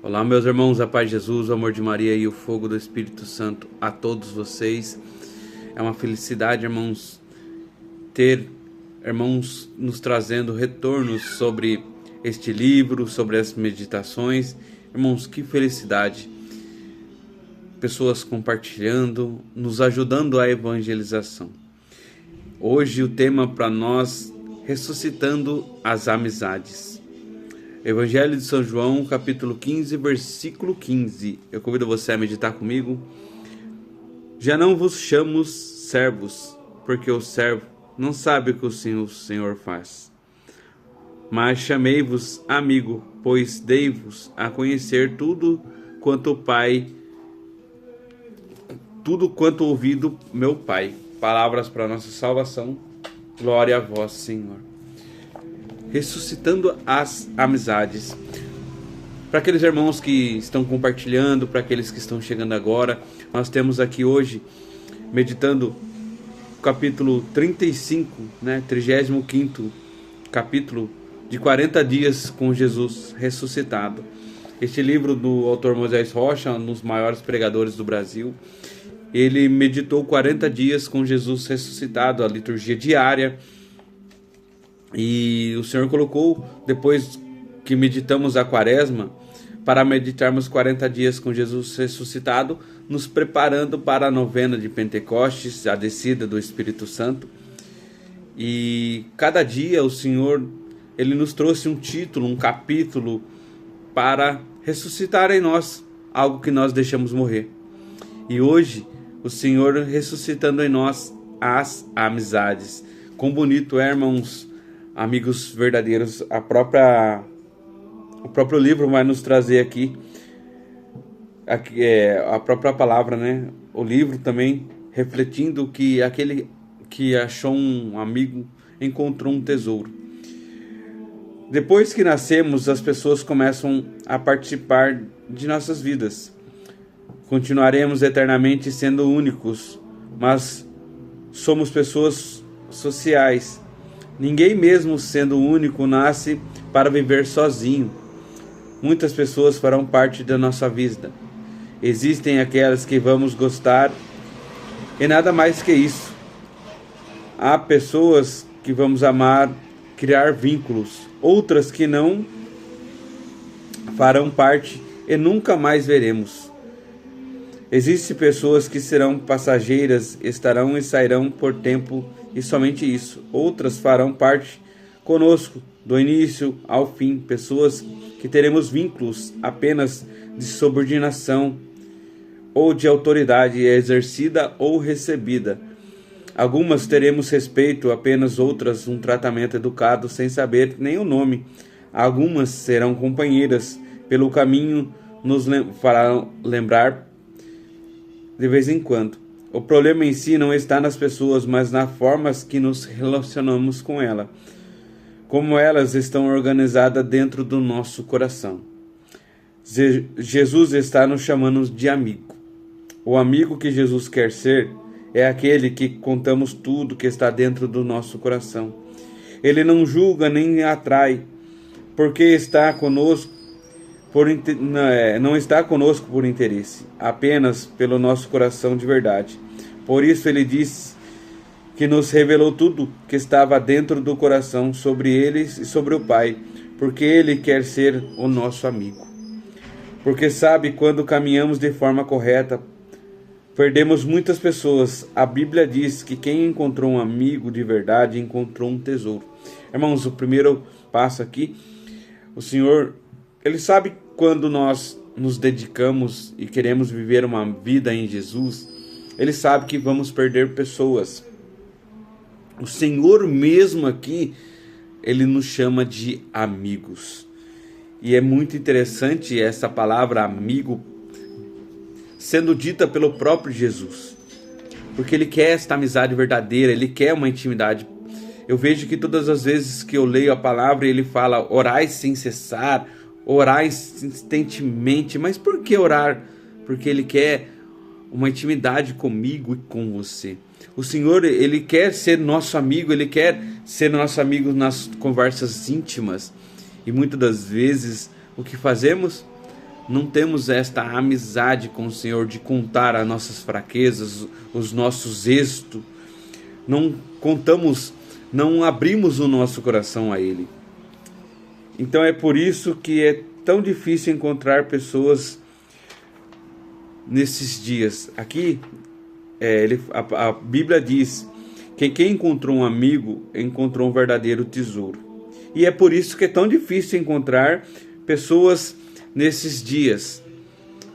Olá, meus irmãos, a paz de Jesus, o amor de Maria e o fogo do Espírito Santo a todos vocês. É uma felicidade, irmãos, ter irmãos nos trazendo retornos sobre este livro, sobre as meditações. Irmãos, que felicidade! Pessoas compartilhando, nos ajudando à evangelização. Hoje o tema para nós, ressuscitando as amizades. Evangelho de São João, capítulo 15, versículo 15. Eu convido você a meditar comigo. Já não vos chamo servos, porque o servo não sabe o que o Senhor faz. Mas chamei-vos amigo, pois dei-vos a conhecer tudo quanto ouvi do meu Pai. Palavras para nossa salvação. Glória a vós, Senhor. Ressuscitando as amizades. Para aqueles irmãos que estão compartilhando, para aqueles que estão chegando agora, nós temos aqui hoje, meditando o capítulo 35, 35º capítulo de 40 dias com Jesus ressuscitado. Este livro do autor Moisés Rocha, um dos maiores pregadores do Brasil, ele meditou 40 dias com Jesus ressuscitado, a liturgia diária. E o Senhor colocou, depois que meditamos a quaresma, para meditarmos 40 dias com Jesus ressuscitado, nos preparando para a novena de Pentecostes, a descida do Espírito Santo. E cada dia o Senhor, Ele nos trouxe um título, um capítulo, para ressuscitar em nós algo que nós deixamos morrer. E hoje, o Senhor ressuscitando em nós as amizades. Quão bonito é, irmãos, amigos verdadeiros. O próprio livro vai nos trazer aqui a própria palavra, O livro também refletindo que aquele que achou um amigo encontrou um tesouro. Depois que nascemos, as pessoas começam a participar de nossas vidas. Continuaremos eternamente sendo únicos, mas somos pessoas sociais. Ninguém, mesmo sendo único, nasce para viver sozinho. Muitas pessoas farão parte da nossa vida. Existem aquelas que vamos gostar e nada mais que isso. Há pessoas que vamos amar, criar vínculos. Outras que não farão parte e nunca mais veremos. Existem pessoas que serão passageiras, estarão e sairão por tempo e somente isso. Outras farão parte conosco do início ao fim. Pessoas que teremos vínculos apenas de subordinação ou de autoridade exercida ou recebida. Algumas teremos respeito, apenas outras um tratamento educado sem saber nem o nome. Algumas serão companheiras pelo caminho, nos farão lembrar de vez em quando. O problema em si não está nas pessoas, mas nas formas que nos relacionamos com ela, como elas estão organizadas dentro do nosso coração. Jesus está nos chamando de amigo. O amigo que Jesus quer ser é aquele que contamos tudo que está dentro do nosso coração. Ele não julga nem atrai, porque está conosco não está conosco por interesse, apenas pelo nosso coração de verdade. Por isso ele diz que nos revelou tudo que estava dentro do coração sobre eles e sobre o Pai, porque ele quer ser o nosso amigo. Porque sabe, quando caminhamos de forma correta, perdemos muitas pessoas. A Bíblia diz que quem encontrou um amigo de verdade encontrou um tesouro. Irmãos, o primeiro passo aqui, o Senhor, Ele sabe quando nós nos dedicamos e queremos viver uma vida em Jesus, Ele sabe que vamos perder pessoas. O Senhor mesmo aqui, Ele nos chama de amigos. E é muito interessante essa palavra amigo sendo dita pelo próprio Jesus. Porque Ele quer esta amizade verdadeira, Ele quer uma intimidade. Eu vejo que todas as vezes que eu leio a palavra, Ele fala, orai sem cessar, orai insistentemente. Mas por que orar? Porque Ele quer uma intimidade comigo e com você. O Senhor, Ele quer ser nosso amigo, Ele quer ser nosso amigo nas conversas íntimas. E muitas das vezes, o que fazemos? não temos esta amizade com o Senhor de contar as nossas fraquezas, os nossos êxitos, não contamos, não abrimos o nosso coração a Ele. Então é por isso que é tão difícil encontrar pessoas nesses dias. Aqui a Bíblia diz que quem encontrou um amigo encontrou um verdadeiro tesouro. E é por isso que é tão difícil encontrar pessoas nesses dias.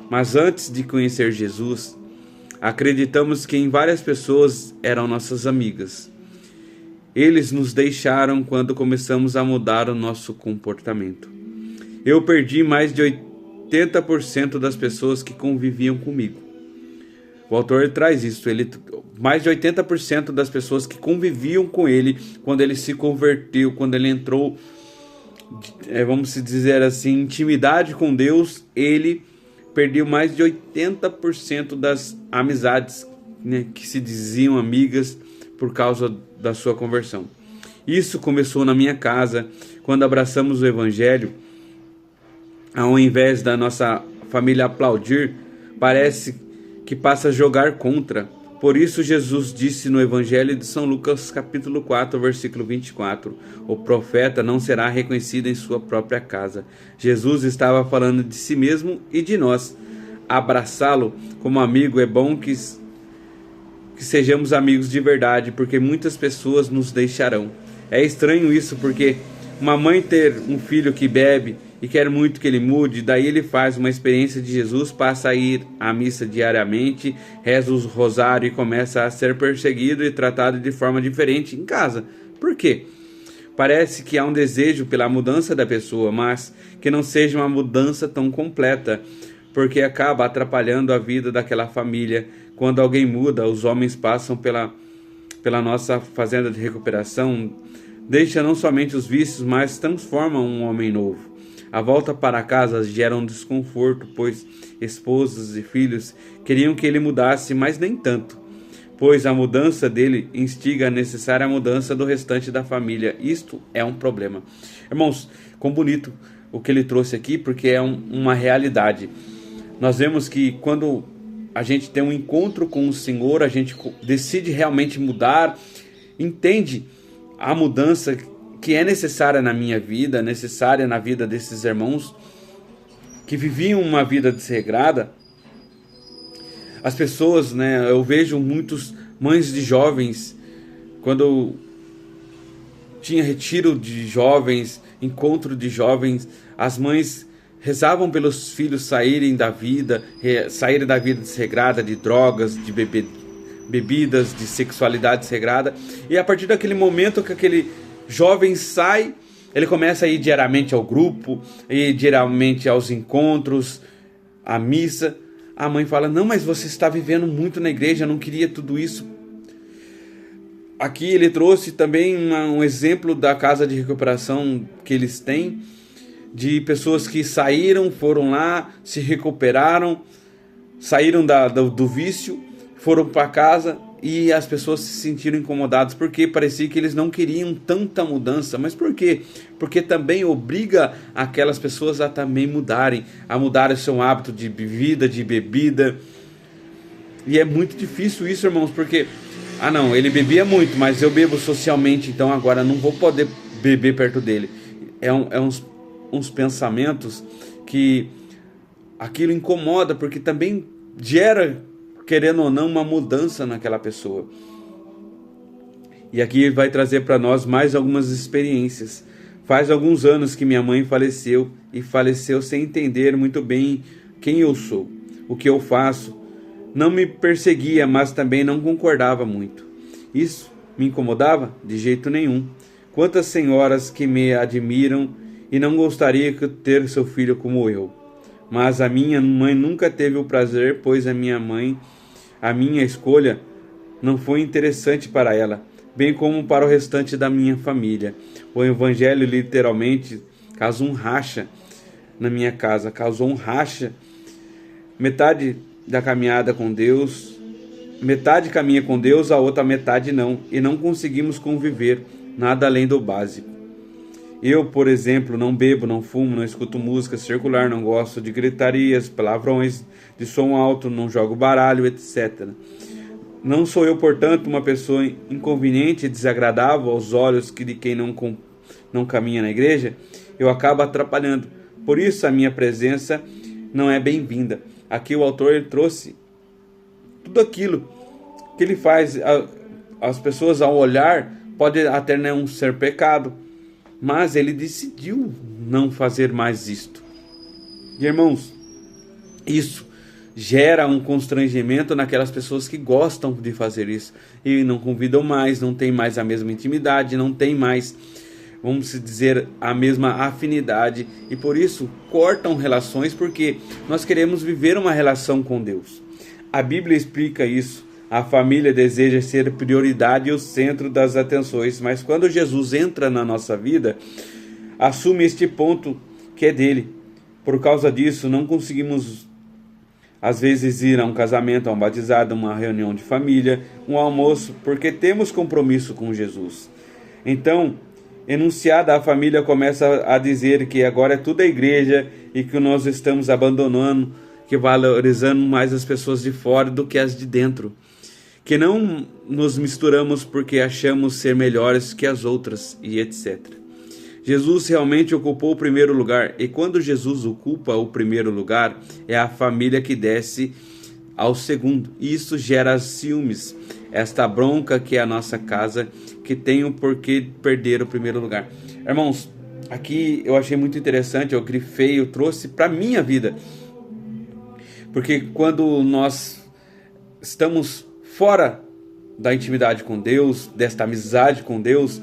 Mas antes de conhecer Jesus, acreditamos que em várias pessoas eram nossas amigas. Eles nos deixaram quando começamos a mudar o nosso comportamento. Eu perdi mais de 80% das pessoas que conviviam comigo. O autor traz isso, mais de 80% das pessoas que conviviam com ele, quando ele se converteu, quando ele entrou, vamos dizer assim, intimidade com Deus, ele perdeu mais de 80% das amizades, né, que se diziam amigas por causa da sua conversão. Isso começou na minha casa, quando abraçamos o Evangelho. Ao invés da nossa família aplaudir, parece que passa a jogar contra. Por isso Jesus disse no Evangelho de São Lucas, capítulo 4, versículo 24, o profeta não será reconhecido em sua própria casa. Jesus estava falando de si mesmo e de nós. Abraçá-lo como amigo é bom que sejamos amigos de verdade, porque muitas pessoas nos deixarão. É estranho isso, porque uma mãe ter um filho que bebe e quer muito que ele mude, daí ele faz uma experiência de Jesus, passa a ir à missa diariamente, reza o rosário e começa a ser perseguido e tratado de forma diferente em casa. Por quê? Parece que há um desejo pela mudança da pessoa, mas que não seja uma mudança tão completa, porque acaba atrapalhando a vida daquela família. Quando alguém muda, os homens passam pela nossa fazenda de recuperação, deixa não somente os vícios, mas transformam um homem novo. A volta para casa gera um desconforto, pois esposas e filhos queriam que ele mudasse, mas nem tanto, pois a mudança dele instiga a necessária mudança do restante da família. Isto é um problema. Irmãos, quão bonito o que ele trouxe aqui, porque é uma realidade. Nós vemos que quando a gente tem um encontro com o Senhor, a gente decide realmente mudar, entende a mudança que é necessária na minha vida, necessária na vida desses irmãos que viviam uma vida desregrada. As pessoas, né, eu vejo muitos mães de jovens, quando tinha retiro de jovens, encontro de jovens, as mães rezavam pelos filhos saírem da vida desregrada, de drogas, de bebidas, de sexualidade desregrada. E a partir daquele momento que aquele jovem sai, ele começa a ir diariamente ao grupo, ir diariamente aos encontros, à missa. A mãe fala: não, mas você está vivendo muito na igreja, eu não queria tudo isso. Aqui ele trouxe também um exemplo da casa de recuperação que eles têm, de pessoas que saíram, foram lá, se recuperaram, saíram do vício, foram para casa e as pessoas se sentiram incomodadas, porque parecia que eles não queriam tanta mudança. Mas por quê? Porque também obriga aquelas pessoas a também mudarem, a mudar o seu hábito de vida, de bebida. E é muito difícil isso, irmãos, porque não, ele bebia muito, mas eu bebo socialmente, então agora não vou poder beber perto dele. Uns pensamentos que aquilo incomoda, porque também gera, querendo ou não, uma mudança naquela pessoa. E aqui vai trazer para nós mais algumas experiências. Faz alguns anos que minha mãe faleceu, e faleceu sem entender muito bem quem eu sou, o que eu faço. Não me perseguia, mas também não concordava muito. Isso me incomodava? De jeito nenhum. Quantas senhoras que me admiram e não gostaria de ter seu filho como eu. Mas a minha mãe nunca teve o prazer, pois a minha escolha não foi interessante para ela, bem como para o restante da minha família. O Evangelho literalmente causou um racha na minha casa, causou um racha. Metade da caminhada com Deus, metade caminha com Deus, a outra metade não, e não conseguimos conviver, nada além do básico. Eu, por exemplo, não bebo, não fumo, não escuto música circular, não gosto de gritarias, palavrões, de som alto, não jogo baralho, etc. Não sou eu, portanto, uma pessoa inconveniente e desagradável aos olhos de quem não caminha na igreja? Eu acabo atrapalhando. Por isso a minha presença não é bem-vinda. Aqui o autor ele trouxe tudo aquilo que ele faz. As pessoas ao olhar pode até não ser pecado, mas ele decidiu não fazer mais isto. E, irmãos, isso gera um constrangimento naquelas pessoas que gostam de fazer isso e não convidam mais, não tem mais a mesma intimidade, não tem mais, vamos dizer, a mesma afinidade, e por isso cortam relações, porque nós queremos viver uma relação com Deus. A Bíblia explica isso. A família deseja ser prioridade e o centro das atenções, mas quando Jesus entra na nossa vida, assume este ponto que é dele. Por causa disso, não conseguimos às vezes ir a um casamento, a um batizado, uma reunião de família, um almoço, porque temos compromisso com Jesus. Então, enunciada, a família começa a dizer que agora é tudo a igreja e que nós estamos abandonando, que valorizando mais as pessoas de fora do que as de dentro. Que não nos misturamos porque achamos ser melhores que as outras e etc. Jesus realmente ocupou o primeiro lugar, e quando Jesus ocupa o primeiro lugar, é a família que desce ao segundo. E isso gera ciúmes, esta bronca que é a nossa casa, que tem o porquê perder o primeiro lugar. Irmãos, aqui eu achei muito interessante, eu grifei, eu trouxe para a minha vida. Porque quando nós estamos fora da intimidade com Deus, desta amizade com Deus,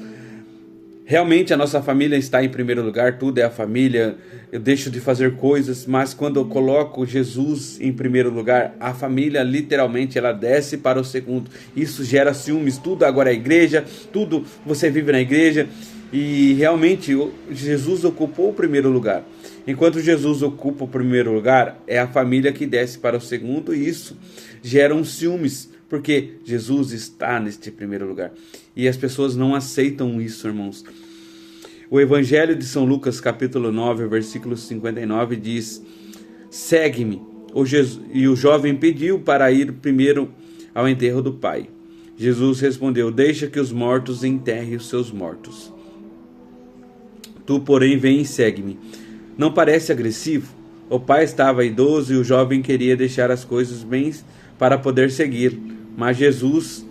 realmente a nossa família está em primeiro lugar, tudo é a família, eu deixo de fazer coisas, mas quando eu coloco Jesus em primeiro lugar, a família literalmente ela desce para o segundo. Isso gera ciúmes, tudo agora é igreja, tudo você vive na igreja, e realmente Jesus ocupou o primeiro lugar. Enquanto Jesus ocupa o primeiro lugar, é a família que desce para o segundo, e isso gera um ciúmes, porque Jesus está neste primeiro lugar. E as pessoas não aceitam isso, irmãos. O Evangelho de São Lucas, capítulo 9, versículo 59, diz: segue-me. E o jovem pediu para ir primeiro ao enterro do pai. Jesus respondeu: deixa que os mortos enterrem os seus mortos. Tu, porém, vem e segue-me. Não parece agressivo? O pai estava idoso e o jovem queria deixar as coisas bem para poder seguir. Mas Jesus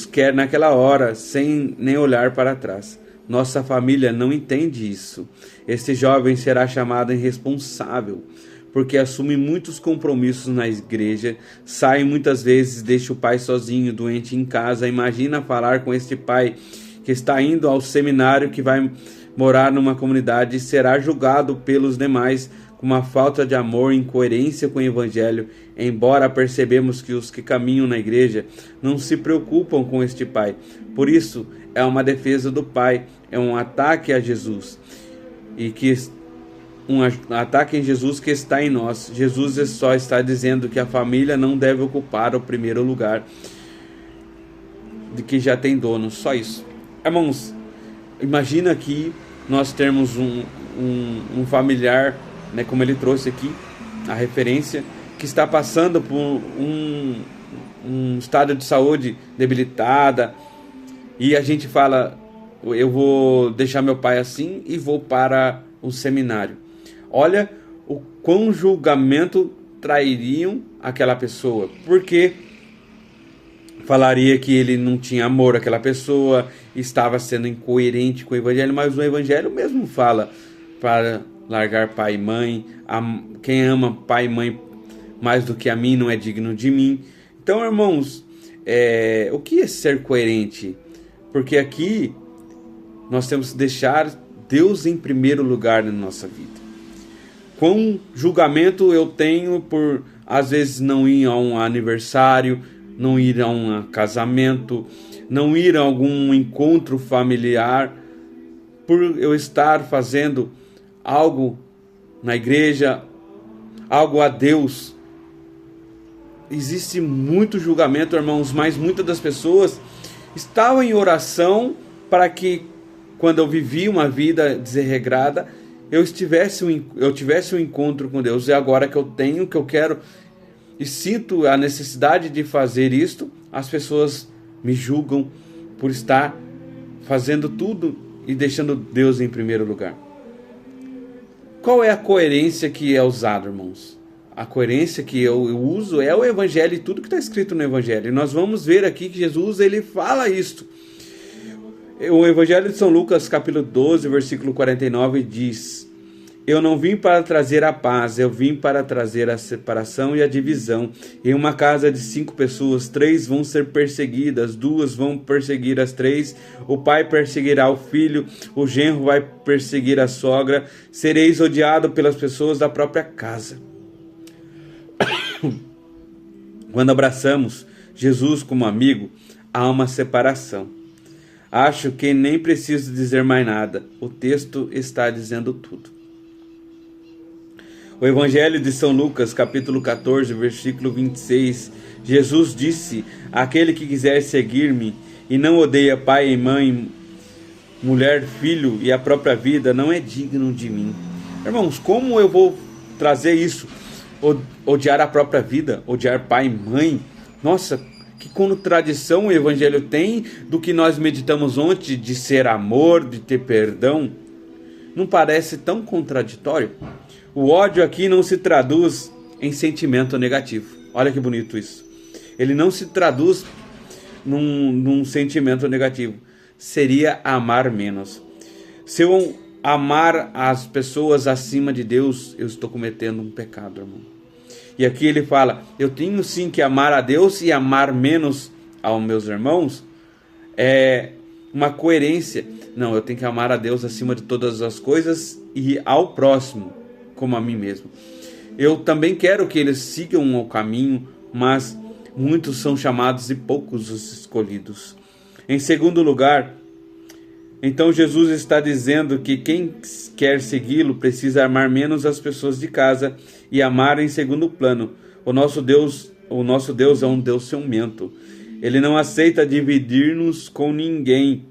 quer naquela hora, sem nem olhar para trás. Nossa família não entende isso. Este jovem será chamado irresponsável, porque assume muitos compromissos na igreja, sai muitas vezes, deixa o pai sozinho, doente em casa. Imagina falar com este pai que está indo ao seminário, que vai morar numa comunidade e será julgado pelos demais com uma falta de amor e incoerência com o Evangelho, embora percebemos que os que caminham na igreja não se preocupam com este pai. Por isso, é uma defesa do pai, é um ataque a Jesus, e que um ataque em Jesus que está em nós. Jesus só está dizendo que a família não deve ocupar o primeiro lugar, de que já tem dono, só isso. Irmãos, imagina que nós termos um familiar, né, como ele trouxe aqui, a referência, que está passando por um estado de saúde debilitada, e a gente fala: eu vou deixar meu pai assim e vou para o seminário. Olha o quão julgamento trairiam aquela pessoa, porque falaria que ele não tinha amor àquela pessoa, estava sendo incoerente com o Evangelho, mas o Evangelho mesmo fala para largar pai e mãe. Quem ama pai e mãe mais do que a mim não é digno de mim. Então, irmãos, o que é ser coerente? Porque aqui nós temos que deixar Deus em primeiro lugar na nossa vida. Quão julgamento eu tenho por, às vezes, não ir a um aniversário, não ir a um casamento, não ir a algum encontro familiar, por eu estar fazendo algo na igreja, algo a Deus. Existe muito julgamento, irmãos, mas muitas das pessoas estavam em oração para que quando eu vivi uma vida desregrada, eu tivesse um encontro com Deus. E agora que eu tenho, que eu quero e sinto a necessidade de fazer isto, as pessoas me julgam por estar fazendo tudo e deixando Deus em primeiro lugar. Qual é a coerência que é usada, irmãos? A coerência que eu uso é o Evangelho e tudo que está escrito no Evangelho. E nós vamos ver aqui que Jesus ele fala isto. O Evangelho de São Lucas, capítulo 12, versículo 49, diz: eu não vim para trazer a paz, eu vim para trazer a separação e a divisão. Em uma casa de 5 pessoas, 3 vão ser perseguidas, 2 vão perseguir as 3, o pai perseguirá o filho, o genro vai perseguir a sogra, sereis odiado pelas pessoas da própria casa. Quando abraçamos Jesus como amigo, há uma separação. Acho que nem preciso dizer mais nada, o texto está dizendo tudo. O Evangelho de São Lucas, capítulo 14, versículo 26, Jesus disse: aquele que quiser seguir-me e não odeia pai e mãe, mulher, filho e a própria vida, não é digno de mim. Irmãos, como eu vou trazer isso? Odiar a própria vida, odiar pai e mãe? Nossa, que contradição o Evangelho tem do que nós meditamos ontem, de ser amor, de ter perdão. Não parece tão contraditório? O ódio aqui não se traduz em sentimento negativo. Olha que bonito isso. Ele não se traduz num sentimento negativo. Seria amar menos. Se eu amar as pessoas acima de Deus, eu estou cometendo um pecado, irmão. E aqui ele fala: eu tenho sim que amar a Deus e amar menos aos meus irmãos. É uma coerência. Não, eu tenho que amar a Deus acima de todas as coisas e ao próximo como a mim mesmo. Eu também quero que eles sigam o caminho, mas muitos são chamados e poucos os escolhidos. Em segundo lugar, então Jesus está dizendo que quem quer segui-lo precisa amar menos as pessoas de casa e amar em segundo plano. O nosso Deus é um Deus ciumento. Ele não aceita dividir-nos com ninguém.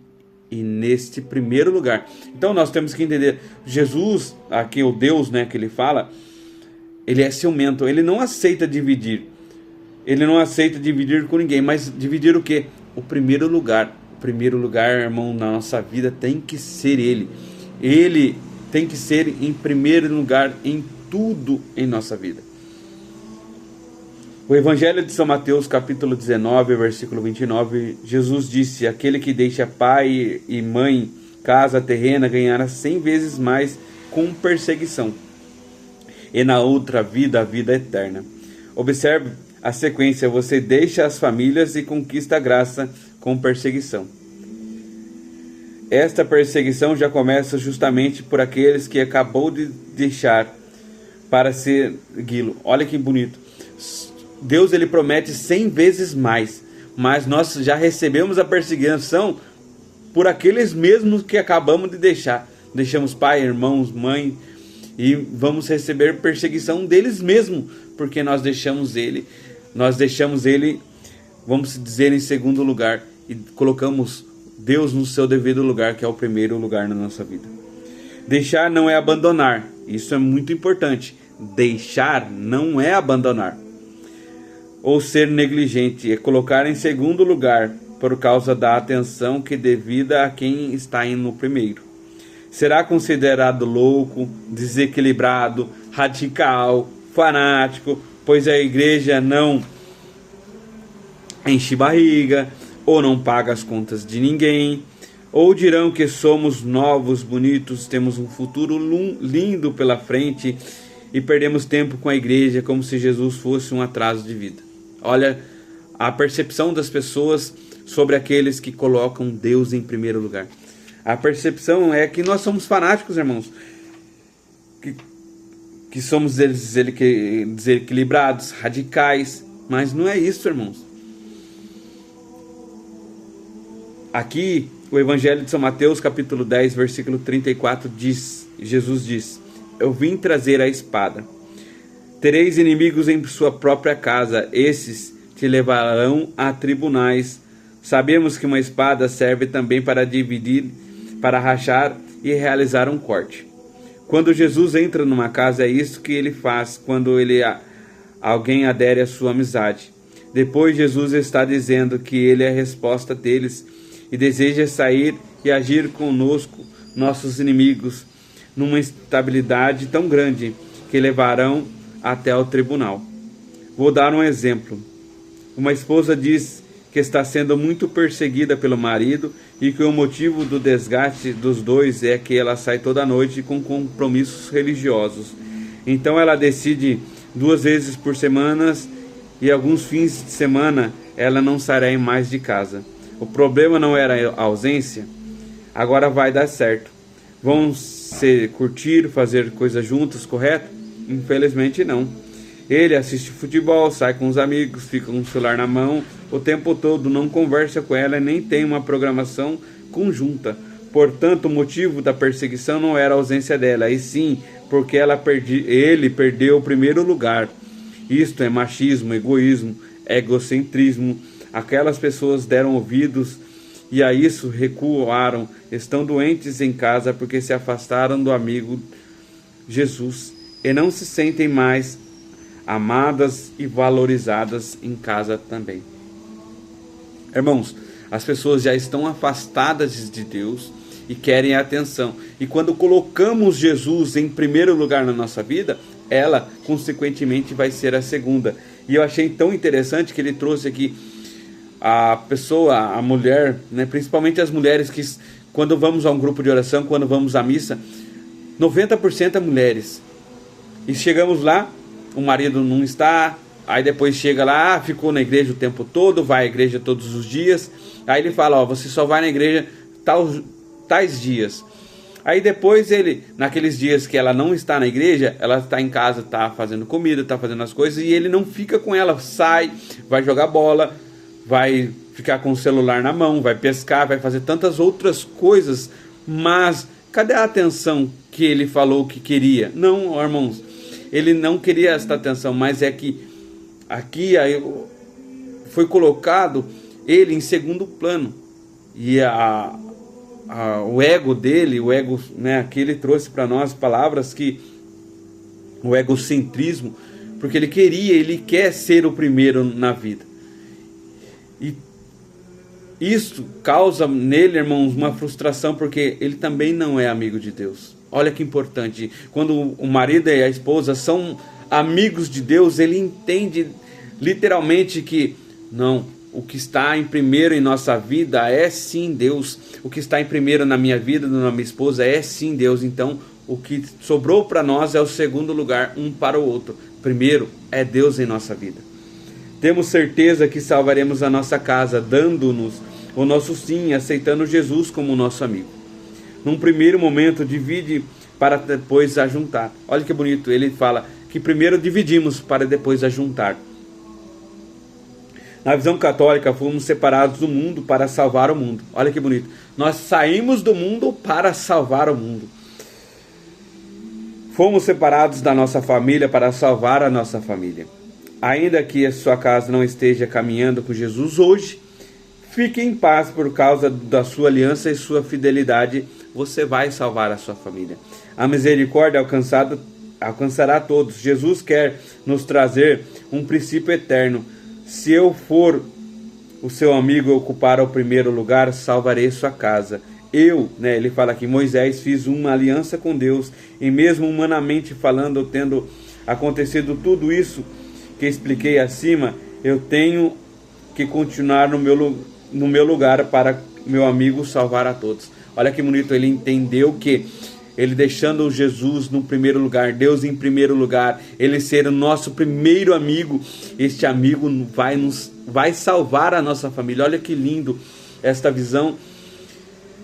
E neste primeiro lugar. Então nós temos que entender, Jesus, aqui o Deus, né, que ele fala, ele é ciumento, ele não aceita dividir. Ele não aceita dividir com ninguém, mas dividir o quê? O primeiro lugar. O primeiro lugar, irmão, na nossa vida tem que ser ele. Ele tem que ser em primeiro lugar em tudo em nossa vida. O Evangelho de São Mateus, capítulo 19, versículo 29, Jesus disse: aquele que deixa pai e mãe, casa terrena, ganhará 100 vezes mais com perseguição, e na outra vida, a vida eterna. Observe a sequência: você deixa as famílias e conquista a graça com perseguição. Esta perseguição já começa justamente por aqueles que acabou de deixar para segui-lo. Olha que bonito. Deus ele promete 100 vezes mais, mas nós já recebemos a perseguição por aqueles mesmos que acabamos de deixar. Deixamos pai, irmãos, mãe, e vamos receber perseguição deles mesmos, porque nós deixamos ele, vamos dizer, em segundo lugar, e colocamos Deus no seu devido lugar, que é o primeiro lugar na nossa vida. Deixar não é abandonar, isso é muito importante. Deixar não é abandonar ou ser negligente, é colocar em segundo lugar por causa da atenção que devida a quem está indo no primeiro. Será considerado louco, desequilibrado, radical, fanático, pois a igreja não enche barriga, ou não paga as contas de ninguém, ou dirão que somos novos, bonitos, temos um futuro lindo pela frente e perdemos tempo com a igreja como se Jesus fosse um atraso de vida. Olha a percepção das pessoas sobre aqueles que colocam Deus em primeiro lugar. A percepção é que nós somos fanáticos, irmãos, que somos desequilibrados, radicais, mas não é isso, irmãos. Aqui, o Evangelho de São Mateus, capítulo 10, versículo 34, Jesus diz: eu vim trazer a espada. Tereis inimigos em sua própria casa, esses te levarão a tribunais. Sabemos que uma espada serve também para dividir, para rachar e realizar um corte. Quando Jesus entra numa casa, é isso que ele faz quando alguém adere à sua amizade. Depois, Jesus está dizendo que ele é a resposta deles e deseja sair e agir conosco, nossos inimigos, numa estabilidade tão grande que levarão até o tribunal. Vou dar um exemplo. Uma esposa diz que está sendo muito perseguida pelo marido e que o motivo do desgaste dos dois é que ela sai toda noite com compromissos religiosos. Então ela decide 2 vezes por semana e alguns fins de semana ela não sairá mais de casa. O problema não era a ausência, agora vai dar certo. Vão se curtir, fazer coisas juntos, correto? Infelizmente não. Ele assiste futebol, sai com os amigos, fica com o celular na mão o tempo todo, não conversa com ela e nem tem uma programação conjunta. Portanto, o motivo da perseguição não era a ausência dela, e sim porque ele perdeu o primeiro lugar. Isto é machismo, egoísmo, egocentrismo. Aquelas pessoas deram ouvidos e a isso recuaram, estão doentes em casa porque se afastaram do amigo Jesus e não se sentem mais amadas e valorizadas em casa também. Irmãos, as pessoas já estão afastadas de Deus e querem atenção. E quando colocamos Jesus em primeiro lugar na nossa vida, ela, consequentemente, vai ser a segunda. E eu achei tão interessante que ele trouxe aqui a pessoa, a mulher, né, principalmente as mulheres que, quando vamos a um grupo de oração, quando vamos à missa, 90% é mulheres. E chegamos lá, o marido não está, aí depois chega lá, ficou na igreja o tempo todo, vai à igreja todos os dias. Aí ele fala, ó, você só vai na igreja tais dias. Aí depois ele, naqueles dias que ela não está na igreja, ela está em casa, está fazendo comida, está fazendo as coisas, e ele não fica com ela, sai, vai jogar bola, vai ficar com o celular na mão, vai pescar, vai fazer tantas outras coisas, mas cadê a atenção que ele falou que queria? Não, irmãos, ele não queria esta atenção, mas é que aqui foi colocado ele em segundo plano. E o ego dele, o ego, né, aqui ele trouxe para nós palavras que o egocentrismo, porque ele quer ser o primeiro na vida. E isso causa nele, irmãos, uma frustração, porque ele também não é amigo de Deus. Olha que importante, quando o marido e a esposa são amigos de Deus, ele entende literalmente que não, o que está em primeiro em nossa vida é sim Deus, o que está em primeiro na minha vida, na minha esposa, é sim Deus. Então o que sobrou para nós é o segundo lugar, um para o outro. Primeiro é Deus em nossa vida. Temos certeza que salvaremos a nossa casa, dando-nos o nosso sim, aceitando Jesus como nosso amigo. Num primeiro momento, divide para depois ajuntar. Olha que bonito, ele fala que primeiro dividimos para depois ajuntar. Na visão católica, fomos separados do mundo para salvar o mundo. Olha que bonito. Nós saímos do mundo para salvar o mundo. Fomos separados da nossa família para salvar a nossa família. Ainda que a sua casa não esteja caminhando com Jesus hoje, fique em paz por causa da sua aliança e sua fidelidade. Você vai salvar a sua família. A misericórdia alcançará todos. Jesus quer nos trazer um princípio eterno. Se eu for o seu amigo e ocupar o primeiro lugar, salvarei sua casa. Ele fala aqui, Moisés fiz uma aliança com Deus, e mesmo humanamente falando, tendo acontecido tudo isso que expliquei acima, eu tenho que continuar no meu lugar para meu amigo salvar a todos. Olha que bonito, ele entendeu que ele deixando Jesus no primeiro lugar, Deus em primeiro lugar, ele ser o nosso primeiro amigo, este amigo vai salvar a nossa família. Olha que lindo esta visão.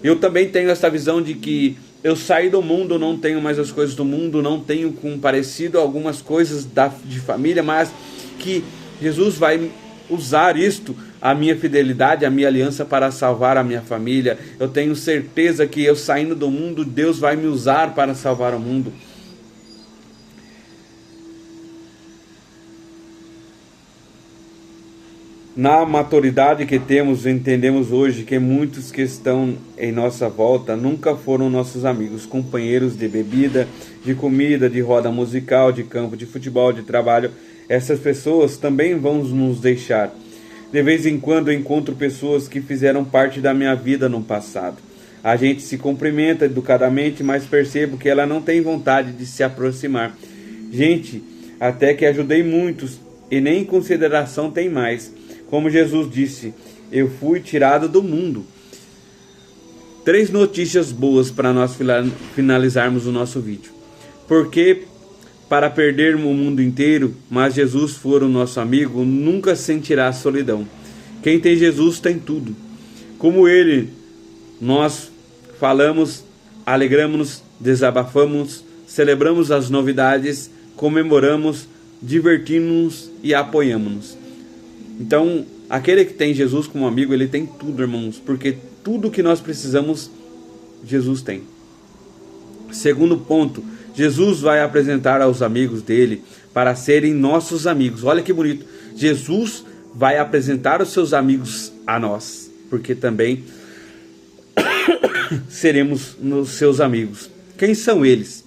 Eu também tenho esta visão de que eu saí do mundo, não tenho mais as coisas do mundo, não tenho com parecido algumas coisas de família, mas que Jesus vai usar isto, a minha fidelidade, a minha aliança para salvar a minha família. Eu tenho certeza que eu saindo do mundo, Deus vai me usar para salvar o mundo. Na maturidade que temos, entendemos hoje que muitos que estão em nossa volta nunca foram nossos amigos, companheiros de bebida, de comida, de roda musical, de campo de futebol, de trabalho. Essas pessoas também vão nos deixar. De vez em quando eu encontro pessoas que fizeram parte da minha vida no passado. A gente se cumprimenta educadamente, mas percebo que ela não tem vontade de se aproximar. Gente, até que ajudei muitos e nem consideração tem mais. Como Jesus disse, eu fui tirado do mundo. 3 notícias boas para nós finalizarmos o nosso vídeo. Porque para perdermos o mundo inteiro, mas Jesus for o nosso amigo, nunca sentirá solidão. Quem tem Jesus tem tudo. Como Ele, nós falamos, alegramos-nos, desabafamos, celebramos as novidades, comemoramos, divertimos-nos e apoiamos-nos. Então, aquele que tem Jesus como amigo, ele tem tudo, irmãos, porque tudo que nós precisamos, Jesus tem. Segundo ponto, Jesus vai apresentar aos amigos dele para serem nossos amigos. Olha que bonito. Jesus vai apresentar os seus amigos a nós, porque também seremos os seus amigos. Quem são eles?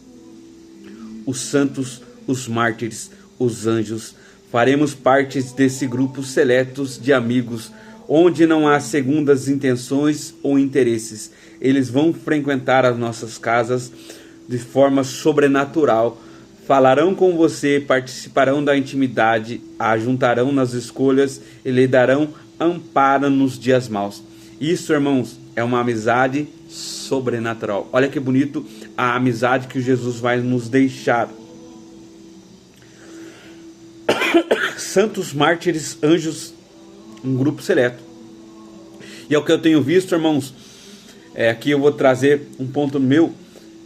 Os santos, os mártires, os anjos. Faremos parte desse grupo seletos de amigos, onde não há segundas intenções ou interesses. Eles vão frequentar as nossas casas de forma sobrenatural, falarão com você, participarão da intimidade, ajuntarão nas escolhas e lhe darão amparo nos dias maus. Isso, irmãos, é uma amizade sobrenatural. Olha que bonito a amizade que Jesus vai nos deixar. Santos, mártires, anjos, um grupo seleto. E é o que eu tenho visto, irmãos. Aqui eu vou trazer um ponto meu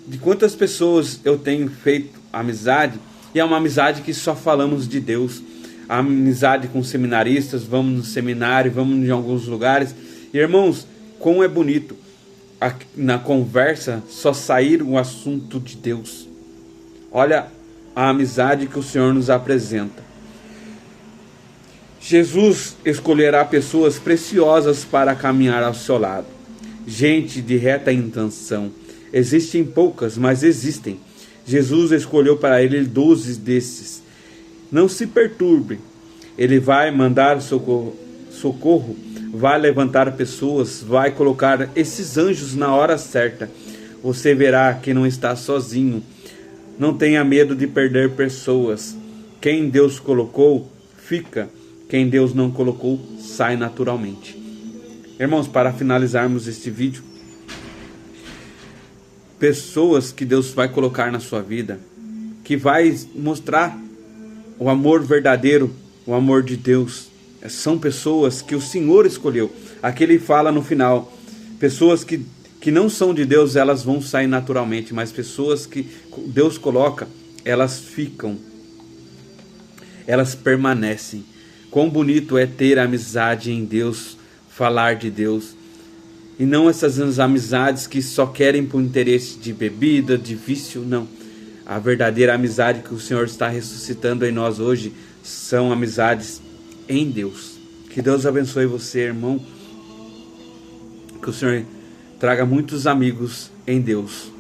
de quantas pessoas eu tenho feito amizade. E é uma amizade que só falamos de Deus. A amizade com seminaristas, vamos no seminário, vamos em alguns lugares. E, irmãos, como é bonito na conversa só sair o assunto de Deus. Olha a amizade que o Senhor nos apresenta. Jesus escolherá pessoas preciosas para caminhar ao seu lado. Gente de reta intenção. Existem poucas, mas existem. Jesus escolheu para ele 12 desses. Não se perturbe. Ele vai mandar socorro, vai levantar pessoas, vai colocar esses anjos na hora certa. Você verá que não está sozinho. Não tenha medo de perder pessoas. Quem Deus colocou, fica. Quem Deus não colocou, sai naturalmente. Irmãos, para finalizarmos este vídeo, pessoas que Deus vai colocar na sua vida, que vai mostrar o amor verdadeiro, o amor de Deus, são pessoas que o Senhor escolheu. Aqui ele fala no final, pessoas que não são de Deus, elas vão sair naturalmente, mas pessoas que Deus coloca, elas ficam, elas permanecem. Quão bonito é ter amizade em Deus, falar de Deus. E não essas amizades que só querem por interesse de bebida, de vício, não. A verdadeira amizade que o Senhor está ressuscitando em nós hoje são amizades em Deus. Que Deus abençoe você, irmão. Que o Senhor traga muitos amigos em Deus.